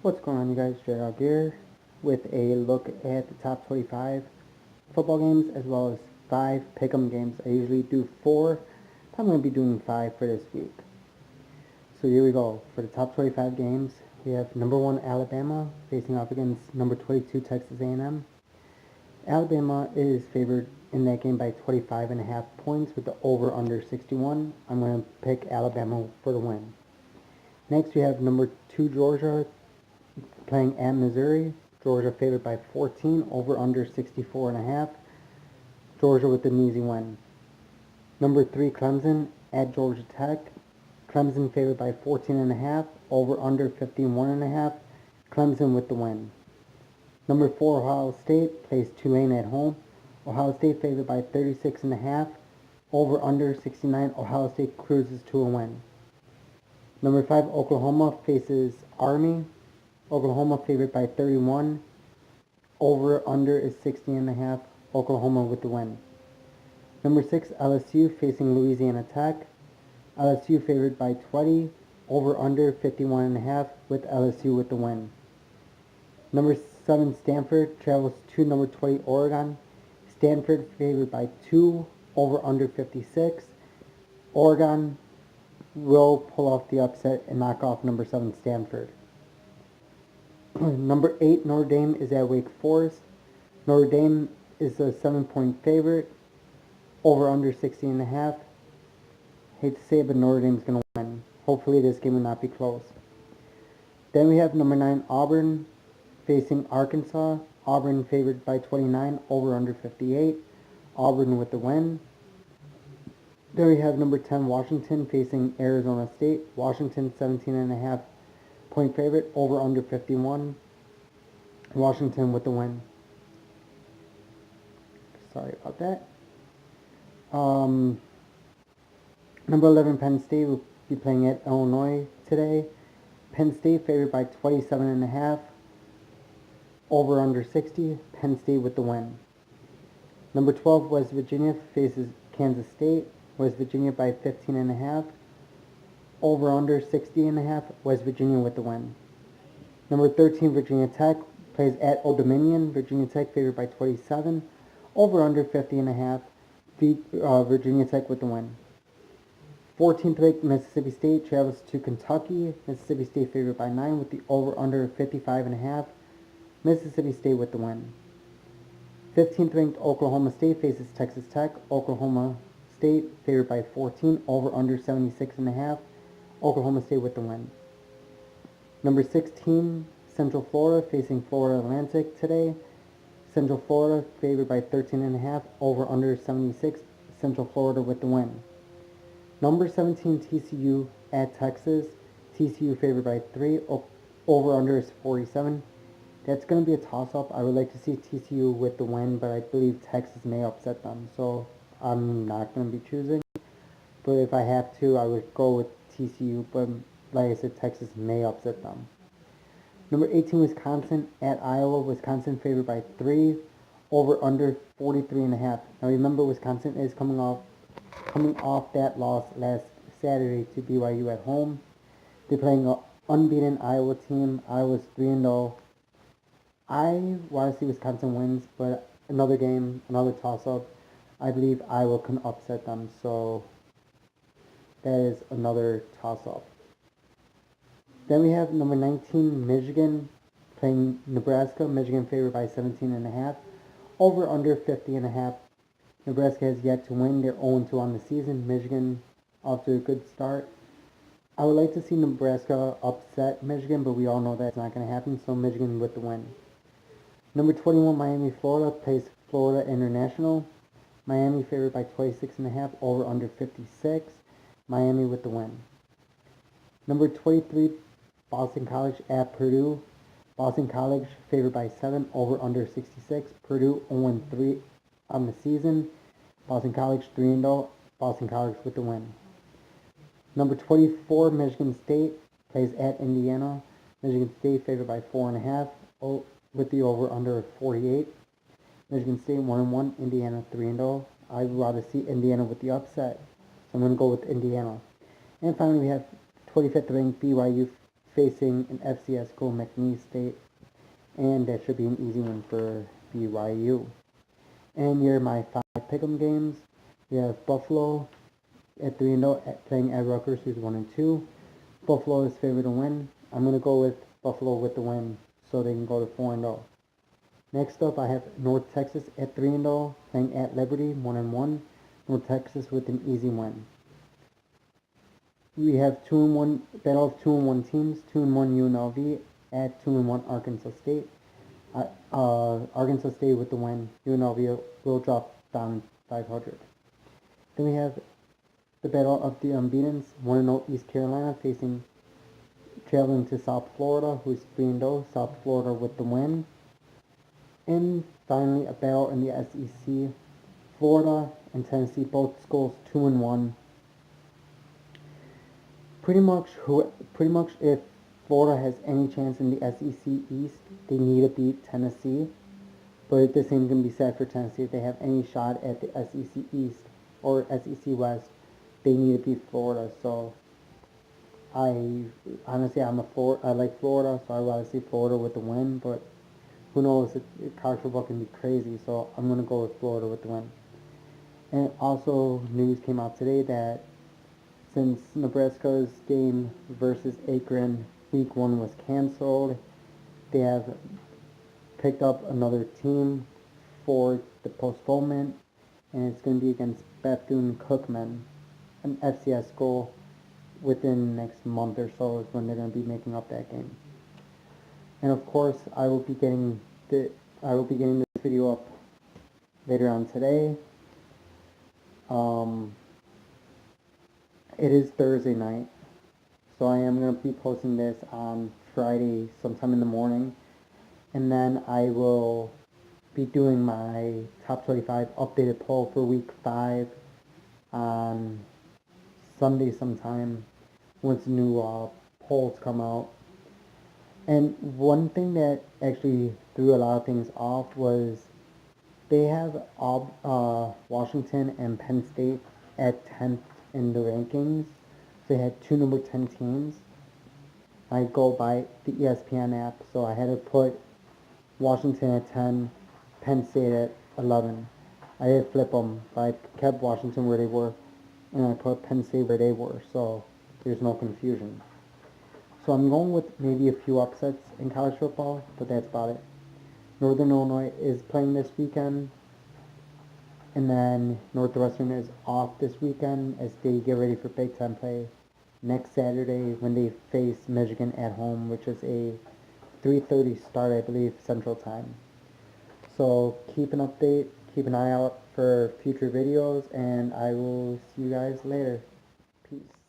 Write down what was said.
What's going on, you guys? JR here with a look at the top 25 football games as well as 5 pick'em games. I usually do 4, but I'm going to be doing 5 for this week. So here we go. For the top 25 games, we have number 1 Alabama facing off against number 22 Texas A&M. Alabama is favored in that game by 25.5 points with the over-under 61. I'm going to pick Alabama for the win. Next, we have number 2 Georgia playing at Missouri. Georgia favored by 14, over under 64.5. Georgia with an easy win. Number 3 Clemson at Georgia Tech. Clemson favored by 14.5, over under 51.5. Clemson with the win. Number 4 Ohio State plays Tulane at home. Ohio State favored by 36.5, over under 69. Ohio State cruises to a win. Number 5 Oklahoma faces Army. Oklahoma favored by 31. Over under is 60.5. Oklahoma with the win. Number 6 LSU facing Louisiana Tech. LSU favored by 20. Over under 51.5 with LSU with the win. Number 7 Stanford travels to number 20 Oregon. Stanford favored by 2. Over under 56. Oregon will pull off the upset and knock off number 7 Stanford. Number 8 Notre Dame is at Wake Forest. Notre Dame is a 7-point favorite. Over under 60.5. Hate to say it, but Notre Dame's going to win. Hopefully this game will not be close. Then we have number 9 Auburn facing Arkansas. Auburn favored by 29. Over under 58. Auburn with the win. Then we have number 10 Washington facing Arizona State. Washington 17.5 point favorite, over under 51. Washington with the win. Sorry about that. Number 11 Penn State will be playing at Illinois today. Penn State favored by 27.5. Over under 60. Penn State with the win. Number 12 West Virginia faces Kansas State. West Virginia by 15.5. Over under 60.5. West Virginia with the win. Number 13 Virginia Tech plays at Old Dominion. Virginia Tech favored by 27. Over under 50.5. Virginia Tech with the win. 14th ranked Mississippi State travels to Kentucky. Mississippi State favored by 9 with the over under 55.5. Mississippi State with the win. 15th ranked Oklahoma State faces Texas Tech. Oklahoma State favored by 14. Over under 76.5. Oklahoma State with the win. Number 16, Central Florida facing Florida Atlantic today. Central Florida favored by 13.5. Over under 76. Central Florida with the win. Number 17, TCU at Texas. TCU favored by 3. Over under is 47. That's going to be a toss-up. I would like to see TCU with the win, but I believe Texas may upset them. So I'm not going to be choosing. But if I have to, I would go with TCU, but like I said, Texas may upset them. Number 18, Wisconsin at Iowa. Wisconsin favored by 3, over under 43.5. Now remember, Wisconsin is coming off that loss last Saturday to BYU at home. They're playing an unbeaten Iowa team. Iowa's 3-0. I want to see Wisconsin wins, but another game, another toss-up. I believe Iowa can upset them, so that is another toss-up. Then we have number 19, Michigan, playing Nebraska. Michigan favored by 17.5. Over under 50.5. Nebraska has yet to win. They're 0-2 on the season. Michigan off to a good start. I would like to see Nebraska upset Michigan, but we all know that's not going to happen, so Michigan with the win. Number 21, Miami, Florida, plays Florida International. Miami favored by 26.5. Over under 56. Miami with the win. Number 23, Boston College at Purdue. Boston College favored by 7. Over under 66. Purdue 0-3 on the season. Boston College 3-0. Boston College with the win. Number 24, Michigan State plays at Indiana. Michigan State favored by 4.5. With the over under of 48. Michigan State 1-1. Indiana 3-0. I'd rather see Indiana with the upset. I'm going to go with Indiana. And finally, we have 25th ranked BYU facing an FCS school, McNeese State, and that should be an easy one for BYU. And here are my 5 pick'em games. We have Buffalo at 3-0 playing at Rutgers, who's 1-2. Buffalo is favored to win. I'm going to go with Buffalo with the win so they can go to 4-0. Next up, I have North Texas at 3-0 playing at Liberty, 1-1. North Texas with an easy win. We have 2-1 battle of 2-1 teams, 2-1 UNLV at 2-1 Arkansas State. Arkansas State with the win. UNLV will drop down 500. Then we have the battle of the unbeatens, 1-0 East Carolina traveling to South Florida, who's 3-0. South Florida with the win. And finally, a battle in the SEC, Florida and Tennessee, both schools 2-1. Pretty much, if Florida has any chance in the SEC East, they need to beat Tennessee. But the same can be said for Tennessee. If they have any shot at the SEC East or SEC West, they need to beat Florida. So I like Florida, so I rather see Florida with the win. But who knows? College football can be crazy, so I'm gonna go with Florida with the win. And also, news came out today that since Nebraska's game versus Akron week 1 was canceled, they have picked up another team for the postponement, and it's going to be against Bethune-Cookman, an FCS school. Within the next month or so is when they're going to be making up that game. And of course, I will be getting this video up later on today. It is Thursday night, so I am going to be posting this on Friday sometime in the morning, and then I will be doing my top 25 updated poll for week 5 on Sunday sometime once new polls come out. And one thing that actually threw a lot of things off was they have Washington and Penn State at 10th in the rankings. They had 2 number 10 teams. I go by the ESPN app, so I had to put Washington at 10, Penn State at 11. I did flip them, but I kept Washington where they were, and I put Penn State where they were, so there's no confusion. So I'm going with maybe a few upsets in college football, but that's about it. Northern Illinois is playing this weekend, and then Northwestern is off this weekend as they get ready for Big Ten play next Saturday when they face Michigan at home, which is a 3:30 start, I believe, Central Time. So keep an eye out for future videos, and I will see you guys later. Peace.